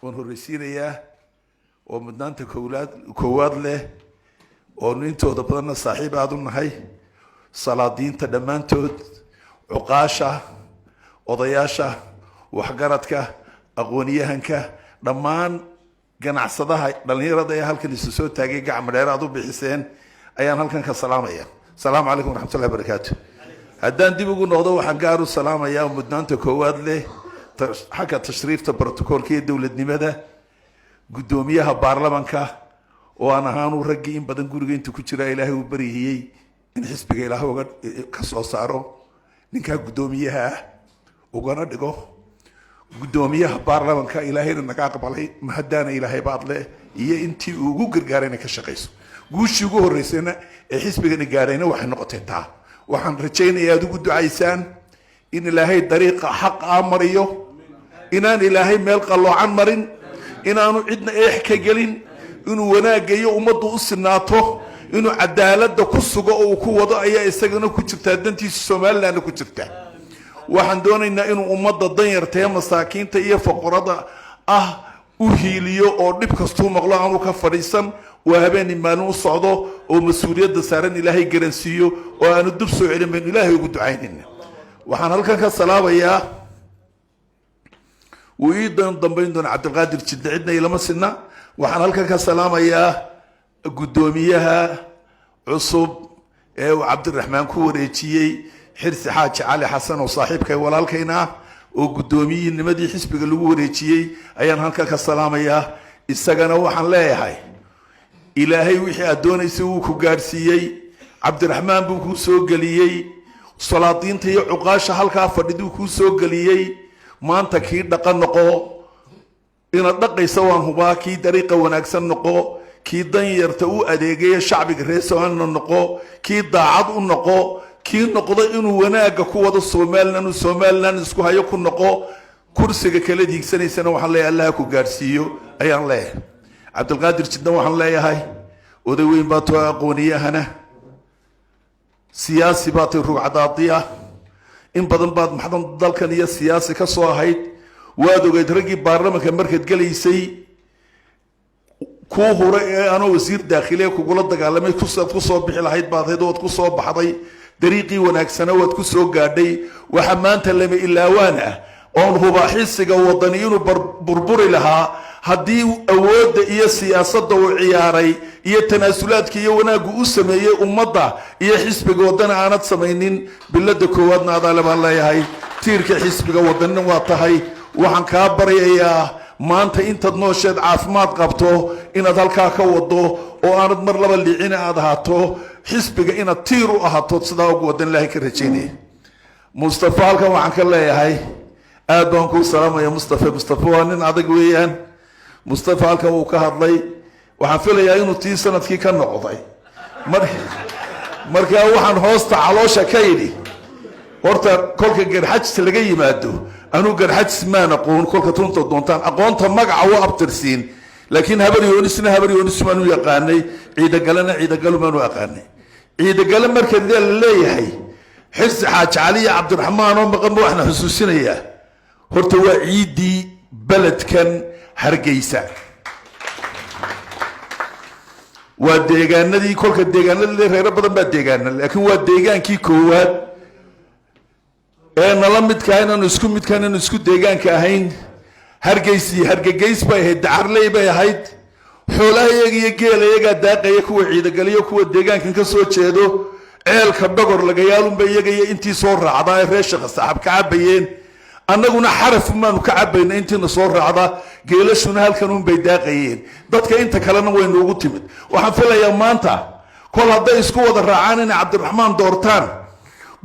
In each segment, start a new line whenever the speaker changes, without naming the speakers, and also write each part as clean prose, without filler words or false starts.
ونهرسينيا ومدنانتا كواد له وننتو دبنا صاحب هذون هاي صلادين تدمانتود عقاشة وضياشة وحجرتك أغنيهنك دمان جنع صداها دلنيرة ده هالكن السوسو تاجي عمل رادو بحسين أيام هالكن كسلام أيام السلام عليكم ورحمة الله وبركاته هدان دي بيقول نوضو وحنقارو السلام أيام مدنانتا كواد له حكى تشريف تبروتوكول كي دولة نمدا قدوميها بارلمانكا وأنا هانو رجيم بدن قرقين تكتشرا إلهي وبريهي إن حسبك إلهي وقد كسو صارو نكا قدوميها وقنا دقو قدوميها بارلمانكا إلهي نكاق بالي مهدانا إلهي باطله إيه انتي وقو قرقارينا كشقيسو قوش يقوه الرئيسينا حسبك نقارينا وحن نقطين تا وحن رجينا يادو قدو عيسان إن إلهي طريقة حق آمريو إنان إلهي ميلق الله عن مرين إنانو عدنا إيحكا قلين إنو وناقيو ومدو السناتو إنو عدالة دا كسوغو وكو وضع إيا إستغنو كتبتا دانتي السومال لأنو كتبتا وحن دون إنو أمد الضير تيام مساكين تيا فقرادة أهيليو أو نبكستو مغلا عنو كفريسان وهبين إمانو الصعدو ومسؤولية دا سارن إلهي قرنسيو وأنو دبسو علم من إلهي وقدو عينين وحن هلكا كالسلام إياه وإيضاً ضمبين دون عبد القادر جد عدنا إلى مسنا وحن هلكا كالسلام إياه قدوميها عصب وعبد الرحمن كوريتيي حرث حاج علي حسن وصاحبك ولالكينا وقدومي النمدي حسبك اللوريتيي أيان هلكا كالسلام إياه استغنى وحن لا يحي إلهي وحي أدوني سوكو قارسيي عبد الرحمن بوكو سوقليي صلاطين تي عقاشة هلكا فردو كو سوقليي ما أنت كي دقا نقو إن الدقي سوان هبا كي طريقة وناكسن نقو كي دن يرتو أديقية شعبك ريسوان نقو كي داعد نقو كي نقضي إنو وناقا كوة الصومال نانو الصومال نانو اسكو هايوكو نقو كرسيك كلا ديك سنة سنة وحن لي الله كو قارسيو أيان لي عبد القادر جدا وحن لي هاي ودوين باتوا أقونية هنا سياسي باتوا الرعداطية إن بدن بعد محضن ضلكن هي السياسة كصواهيد وادو قد رجي بارلمان كمركز جليسي كوه رأي أنا وزير داخلية وكقول الدجالمي كسر بحلاهيد بعض هذا وتكسر بحضي دريقي وناك سنوات كسر قاعدي وحمان تلمي إلا وانا أون هو بحس جوضنيون بربر لها هدي أود إيه السياسة وعياري إيه التناسلات كي ونا جوسم إيه أمضى إيه حسب جودنا أنا سمينين بالله كوادنا هذا لما الله هاي تيرك حسب جودنا وطهاي وحن كابر إيه ما أنت نوشد عافمات قبته إن ذلك كودو وأنا مر لما اللي عنا هذاته حسب إن تيرو أهاته صدق جودنا الله كرجيني مصطفى كم عنك الله هاي أدونكم السلام يا مصطفى وأنا عدق ويان مصطفى halka uu ka hadlay waxaan filayaa inuu tii sanadkii ka noqday marka waxaan hoosta caloosha ka yiri horta kolka garxajis laga yimaado anu garxajis ma aqoon kolka tunta doontaan aqoonta magaca waa abtirsiin laakiin habar yoonis ma yaqaanay ciida galu ma yaqaanay ciida gal marka la leeyahay xis xaaj cali cabdiraxmaan oo maqan waxna xusuusinaya horta waa ciidi baladkan hargeysa waa deegaanadii kolka deegaanadii reer badan baa deegaanada laakiin waa deegaankii koowaad ee nala midka inaan isku deegaanka ahayn hargeys bay ahayd dacarley bay ahayd xoolaha iyo geelayaga daaqaya kuwa ciidagaliyo kuwa deegaankan ka soo jeedo ceelka dhogor laga yaalun bay iyaga intii soo raacdaa reesha saxab ka cabayeen annaguna xaraf maanu ka cabayna intiina soo raacda geelashuna halkan un bay daaqayeen dadka inta kalena way noogu timid waxaan filayaa maanta kol hadday isku wada raacaan in cabdiraxmaan doortaan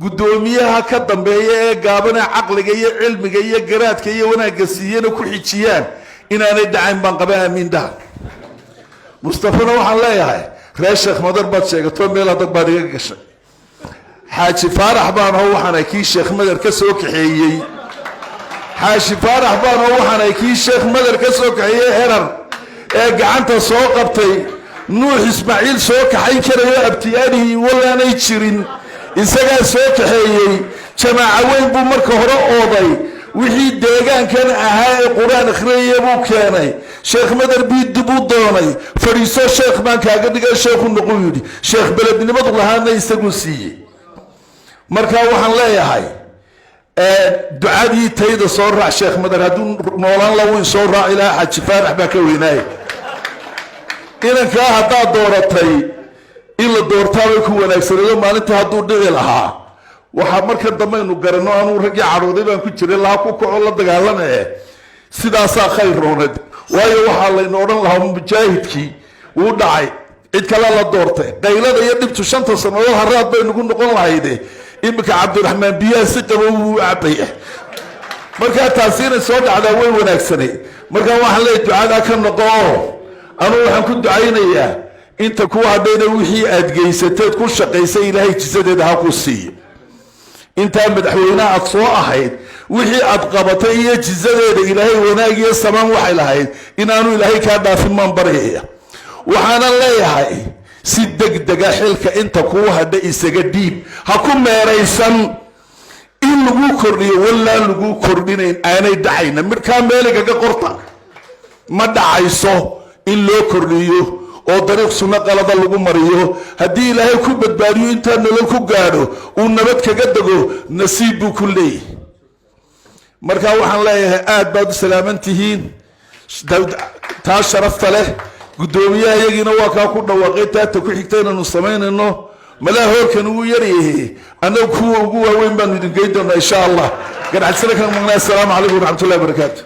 gudoomiyaha ka dambeeya ee gaabana caqliga iyo cilmiga iyo garaadka iyo wanaagga siiyana ku xijiyaan inaanay dhacayn baan qaba aamin dhaha mustafana waxaan leeyahay reer sheekh madar baad sheegato meel adag baad iga gashay xaaji faarax baan oo waxaan kii sheekh madar ka soo kaxeeyey حاشي فارح بانو وحنا كي شيخ مدر كسو كحيه هرر ee gacanta soo qabtay nuux ismaaciil soo kaxay karayo abtiyaadii wala aanay jirin isaga soo kaxeeyay jamaaca weyn buu marka hore ooday wixii deegaankan ahaa ee quraan akhriyay buu keenay sheekh madar biid buu doonay fariiso sheekh baan kaaga dhigay sheekhu noqon yiri sheekh belednimadu lahaana isagu siiyay marka waxaan leeyahay ducadii tayda soo raac sheekh madar haduu noolaan la weyn soo raac ilaa xaj faarax baa ka weynaay inanka hadda dooratay in la doortaabay ku wanaagsanaayo maalinta haduu dhici lahaa waxa marka dambe inu garano aanu rag carooday baan ku jiray la ku kaco la dagaalamay sidaas khayr roonad waayo waxa la inoodan lahaa mujaahidkii uu dhacay cid kale la doortay qaylada iyo dhibtu 5 sanadood haraad bay nagu noqon lahayd imika Cabdiraxmaan biyaa si qabo uu cabay marka taasina soo dhacda way wanaagsanay marka waxa la ducada ka noqo anu waxaan ku ducaynayaa inta ku hadayna wixii aad geysateed ku shaqaysay Ilaahay jisadeeda ha ku siiyo inta madaxweynaha aad soo ahayd wixii aad qabatay iyo jisadeeda Ilaahay wanaag iyo samaan waxay lahayd inaanu Ilaahay ka dhaafin man bariyay waxaana leeyahay si degdega xilka inta ku hadda isaga diib ha ku meeraysan in lagu kordhiyo walla lagu kordhinayn aanay dhacayna marka meeliga ka qorta ma dhacayso in loo kordhiyo oo dariiq sunna qalada lagu mariyo hadii Ilaahay ku badbaadiyo inta nolol ku gaadho uu nabad kaga dago nasiib buu ku leeyahay marka waxaan leeyahay aad baad salaamantihiin taa sharafta leh gudoomiyaha iyagina waa ka ku dhawaaqay taata ku xigtayna nu sameynayno mala hoorkan uu yaryahay anagu kuwa ugu waaweyn baan idin geyn doonaa insha Allah ganacsiga kan assalamu alaykum wa rahmatullahi wa barakatuh